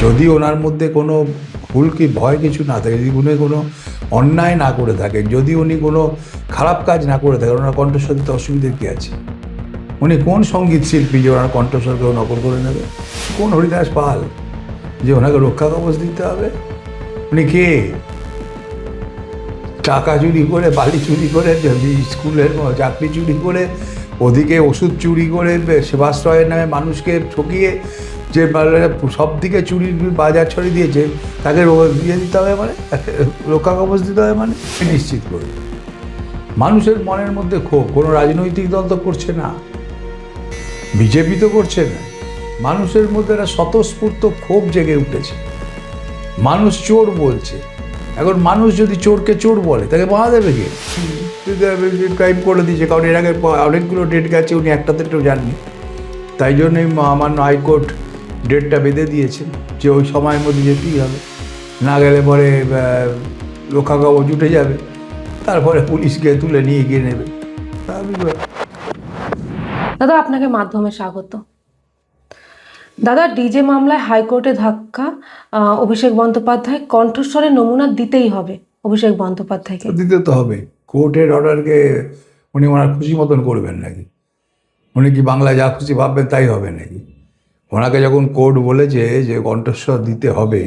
যদি ওনার মধ্যে কোনো ভুল কি ভয় কিছু না থাকে, যদি উনি কোনো অন্যায় না করে থাকেন, যদি উনি কোনো খারাপ কাজ না করে থাকেন, ওনার কণ্ঠস্বর দিতে অসুবিধে কী আছে? উনি কোন সঙ্গীত শিল্পী যে ওনার কণ্ঠস্বরকেও নকল করে নেবে? কোন হরিদাস পাল যে ওনাকে রক্ষা কবচ দিতে হবে? উনি কে? টাকা চুরি করে, বালি চুরি করে, স্কুলের চাকরি চুরি করে, ওদিকে ওষুধ চুরি করে, সেবাশ্রয়ের নামে মানুষকে ঠকিয়ে যে সব দিকে চুরির বাজার ছড়িয়ে দিয়েছে, তাকে দিয়ে দিতে হবে মানে, তাকে রক্ষা কবচ দিতে হবে মানে নিশ্চিত করে। মানুষের মনের মধ্যে ক্ষোভ কোনো রাজনৈতিক দল তো করছে না, বিজেপি তো করছে না, মানুষের মধ্যে একটা স্বতঃস্ফূর্ত ক্ষোভ জেগে উঠেছে। মানুষ চোর বলছে, এখন মানুষ যদি চোরকে চোর বলে তাকে বাধা দেবে কে? ক্রাইম করে দিয়েছে, কারণ এর আগে অনেকগুলো ডেট গেছে, উনি একটাতে কেউ জাননি। তাই জন্যই আমার হাইকোর্ট ডেটটা বেঁধে দিয়েছেন যে ওই সময়ের মধ্যে যেতেই হবে, না গেলে পরে রক্ষা কবচ উঠে যাবে, তারপরে পুলিশকে তুলে নিয়ে গিয়ে নেবে। দাদা আপনাকে মাধ্যমে স্বাগত। দাদা, ডিজে মামলায় হাইকোর্টে ধাক্কা, অভিষেক বন্দ্যোপাধ্যায় কণ্ঠস্বরের নমুনা দিতেই হবে অভিষেক বন্দ্যোপাধ্যায়কে। দিতে তো হবে। কোর্টের অর্ডারকে উনি ওনার খুশি মতন করবেন নাকি? উনি কি বাংলায় যা খুশি ভাববেন তাই হবে নাকি? ওনাকে যখন কোর্ট বলেছে যে কণ্ঠস্বর দিতে হবে,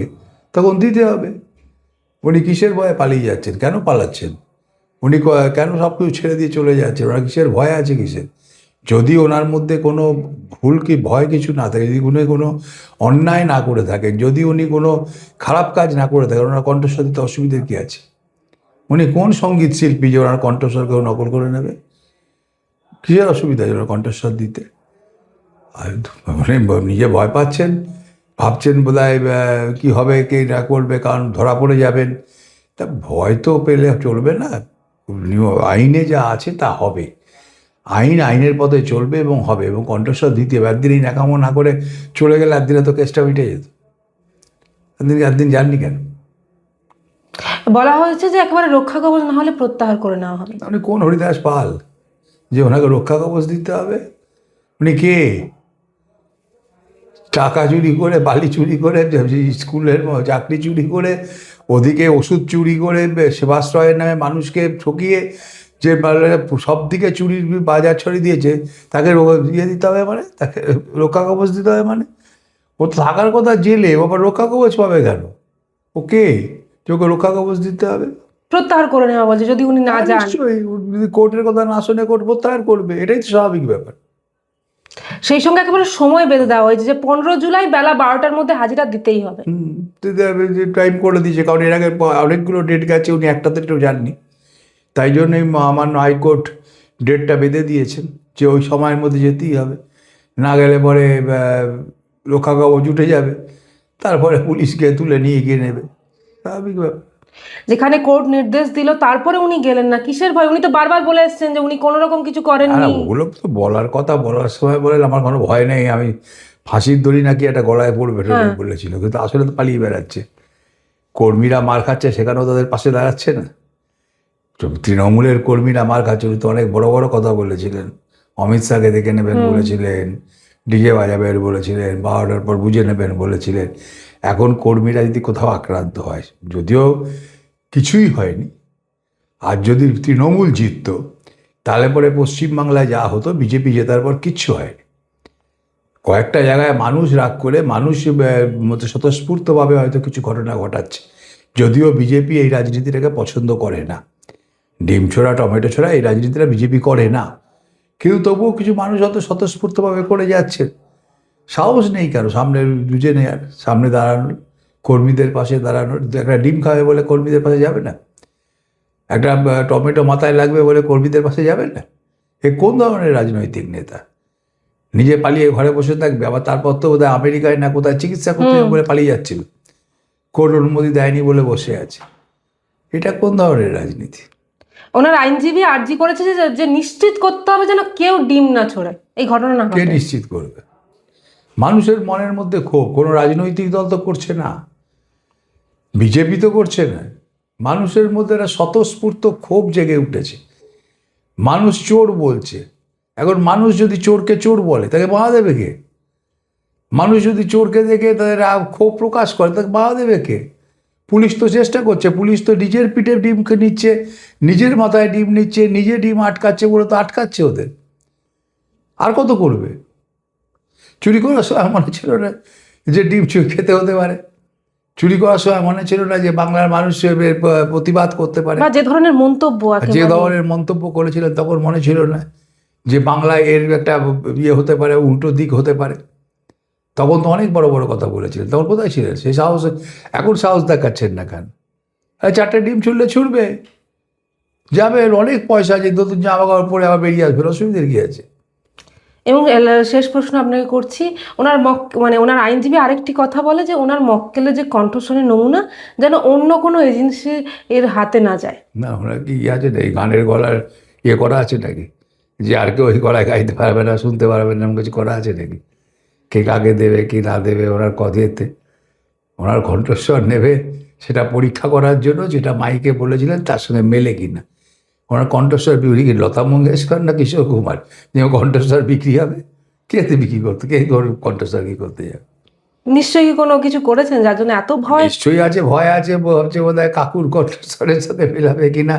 তখন দিতে হবে। উনি কিসের ভয়ে পালিয়ে যাচ্ছেন? কেন পালাচ্ছেন? উনি কেন সব কিছু ছেড়ে দিয়ে চলে যাচ্ছেন? ওনার কিসের ভয় আছে কিসের? যদি ওনার মধ্যে কোনো ভুল কি ভয় কিছু না থাকে, যদি উনি কোনো অন্যায় না করে থাকেন, যদি উনি কোনো খারাপ কাজ না করে থাকেন, ওনার কণ্ঠস্বর দিতে অসুবিধে কী আছে? উনি কোন সঙ্গীত শিল্পী যে ওনার কণ্ঠস্বরকেও নকল করে নেবে? কিসের অসুবিধা আছে ওনার কণ্ঠস্বর দিতে? আর মানে নিজে ভয় পাচ্ছেন, ভাবছেন বোধহয় কী হবে, কে না করবে, কারণ ধরা পড়ে যাবেন। তা ভয় তো পেলে চলবে না। আইনে যা আছে তা হবে, আইনের পথে চলবে এবং হবে, এবং কণ্ঠস্বর দিতে হবে। একদিনই ন্যাকামো না করে চলে গেলে একদিনে তো কেসটা মিটে যেত। একদিন যাননি কেন? বলা হয়েছে যে একেবারে রক্ষা কবচ না হলে প্রত্যাহার করে নেওয়া হবে। উনি কোন হরিদাস পাল যে ওনাকে রক্ষা কবচ দিতে হবে? উনি কে? টাকা চুরি করে, বালি চুরি করে, স্কুলের চাকরি চুরি করে, ওদিকে ওষুধ চুরি করে, সেবাশ্রয়ের নামে মানুষকে ঠকিয়ে যে সব দিকে চুরির বাজার ছড়িয়ে দিয়েছে, তাকে দিয়ে দিতে হবে মানে, তাকে রক্ষা কবচ দিতে হবে মানে? ও তো থাকার কথা জেলে, ও আবার রক্ষা কবচ পাবে কেন? ওকে ওকে রক্ষা কবচ দিতে হবে। প্রত্যাহার করে নেওয়া বলছে যদি উনি না যান। নিশ্চয়ই, যদি কোর্টের কথা না শুনে কোর্ট প্রত্যাহার করবে, এটাই তো স্বাভাবিক ব্যাপার। সেই সঙ্গে একেবারে সময় বেঁধে দেওয়া হয়েছে যে 15 জুলাই বেলা 12টার মধ্যে হাজিরা দিতেই হবে। টাইম করে দিয়েছে, কারণ এর আগে অনেকগুলো ডেট গেছে, উনি একটাতে কেউ জাননি। তাই জন্যই আমার হাইকোর্ট ডেটটা বেঁধে দিয়েছেন যে ওই সময়ের মধ্যে যেতেই হবে, না গেলে পরে রক্ষা কবচ উঠে যাবে, তারপরে পুলিশকে তুলে নিয়ে গিয়ে নেবে। স্বাভাবিক ব্যাপার। যেখানে কোর্ট নির্দেশ দিল তারপরে উনি গেলেন না, কিসের ভয়? উনি তো বারবার বলে এসেছেন যে উনি কোনো রকম কিছু আর করেননি। ওগুলো তো বলার কথা, বলার সময় বলে আমার কোনো ভয় নেই, আমি ফাঁসির দড়ি নাকি একটা গলায় পড়বে বলেছিল, কিন্তু আসলে তো পালিয়ে বেড়াচ্ছে। কর্মীরা মার খাচ্ছে, সেখানেও তাদের পাশে দাঁড়াচ্ছে না। তৃণমূলের কর্মীরা মার খাচ্ছে, উনি তো অনেক বড় বড় কথা বলেছিলেন। অমিত শাহকে দেখে নেবেন বলেছিলেন, ডিজে বাজাবেন বলেছিলেন, 12টার পর বুঝে নেবেন বলেছিলেন। এখন কর্মীরা যদি কোথাও আক্রান্ত হয়, যদিও কিছুই হয়নি, আর যদি তৃণমূল জিতত তাহলে পরে পশ্চিমবাংলায় যা হতো, বিজেপি জেতার পর কিচ্ছু হয়নি। কয়েকটা জায়গায় মানুষ রাগ করে, মানুষ মতো স্বতঃস্ফূর্তভাবে হয়তো কিছু ঘটনা ঘটাচ্ছে, যদিও বিজেপি এই রাজনীতিটাকে পছন্দ করে না। ডিম ছোড়া, টমেটো ছোড়া এই রাজনীতিটা বিজেপি করে না, কিন্তু তবুও কিছু মানুষ হয়তো স্বতঃস্ফূর্তভাবে করে যাচ্ছে। সাহস নেই কারো সামনে বুঝে নেয়ার, সামনে দাঁড়ানোর, কর্মীদের পাশে দাঁড়ানোর। একটা ডিম খাবে বলে কর্মীদের পাশে যাবে না, একটা টমেটো মাথায় লাগবে বলে কর্মীদের পাশে যাবে না। এ কোন ধরনের রাজনৈতিক নেতা? নিজে পালিয়ে ঘরে বসে থাকবে, আবার তারপর তো বোধহয় আমেরিকায় না কোথায় চিকিৎসা করতে বলে পালিয়ে যাচ্ছিল, কোর্ট অনুমতি দেয়নি বলে বসে আছে। এটা কোন ধরনের রাজনীতি? ওনার আইনজীবী আর্জি করেছে যে নিশ্চিত করতে হবে যেন কেউ ডিম না ছোড়ে, এই ঘটনা না কে ঘটে। নিশ্চিত করবে? মানুষের মনের মধ্যে ক্ষোভ কোনো রাজনৈতিক দল তো করছে না, বিজেপি তো করছে না, মানুষের মধ্যে একটা স্বতঃস্ফূর্ত ক্ষোভ জেগে উঠেছে। মানুষ চোর বলছে, এখন মানুষ যদি চোরকে চোর বলে তাকে বাধা দেবে কে? মানুষ যদি চোরকে দেখে তাদের ক্ষোভ প্রকাশ করে তাকে বাধা দেবে কে? পুলিশ তো চেষ্টা করছে, পুলিশ তো নিজের পিঠে ডিমকে নিচ্ছে, নিজের মাথায় ডিম নিচ্ছে, নিজে ডিম আটকাচ্ছে বলে তো আটকাচ্ছে ওদের। আর কত করবে? চুরি করার সময় মনে ছিল না যে ডিম খেতে হতে পারে? চুরি করার সময় মনে ছিল না যে বাংলার মানুষ প্রতিবাদ করতে পারে? বা যে ধরনের মন্তব্য যে ধরনের মন্তব্য করেছিলেন তখন মনে ছিল না যে বাংলায় এর একটা ইয়ে হতে পারে, উল্টো দিক হতে পারে? তখন তো অনেক বড় বড় কথা বলেছিলেন, তখন কোথায় ছিলেন? সেই সাহস এখন সাহস দেখাচ্ছেন না কেন? চারটে ডিম ছুড়লে ছুড়বে, যাবে, অনেক পয়সা আছে, নতুন জামা কাপড় পরে আবার বেরিয়ে আসবে, অসুবিধার কি আছে? এবং শেষ প্রশ্ন আপনাকে করছি, ওনার মানে ওনার আইনজীবী আরেকটি কথা বলে যে ওনার মক্কেলের যে কণ্ঠস্বরের নমুনা যেন অন্য কোনো এজেন্সি এর হাতে না যায়। না, ওনার কি ইয়ে আছে নাকি, গানের গলার ইয়ে করা আছে নাকি, যে আর কেউ ওই গলায় গাইতে পারবে না, শুনতে পারবে না, এরকম কিছু করা আছে নাকি? কে কাকে দেবে কি না দেবে ওনার কথেতে? ওনার কণ্ঠস্বর নেবে সেটা পরীক্ষা করার জন্য, যেটা মাইকে বলেছিলেন তার সঙ্গে মেলে কিনা। ওনার কণ্ঠস্বর বিক্রি কি লতা মঙ্গেশকর না কিশোর কুমার যে কণ্ঠস্বর বিক্রি হবে? কে বিক্রি করতে, কে কণ্ঠস্বর কি করতে যাবে? নিশ্চয়ই কি কোনো কিছু করেছেন যার জন্য এত ভয়? নিশ্চয়ই আছে, ভয় আছে। ভাবছে বোধ হয় কাকুর কণ্ঠস্বরের সাথে মেলাবে কিনা,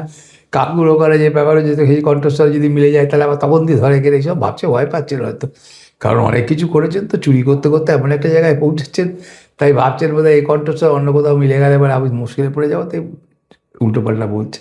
কাকুর ওখানে যে ব্যাপার হচ্ছে সেই কণ্ঠস্বর যদি মিলে যায় তাহলে আবার তখন দিয়ে ধরে গেলে এইসব ভাবছে, ভয় পাচ্ছেন হয়তো। কারণ অনেক কিছু করেছেন তো, চুরি করতে করতে এমন একটা জায়গায় পৌঁছেছেন, তাই ভাবছেন বোধ হয় এই কণ্ঠস্বর অন্য কোথাও মিলে গেলে এবার আমি মুশকিলে পড়ে যাবো, তাই উল্টো পাল্টা বলছে।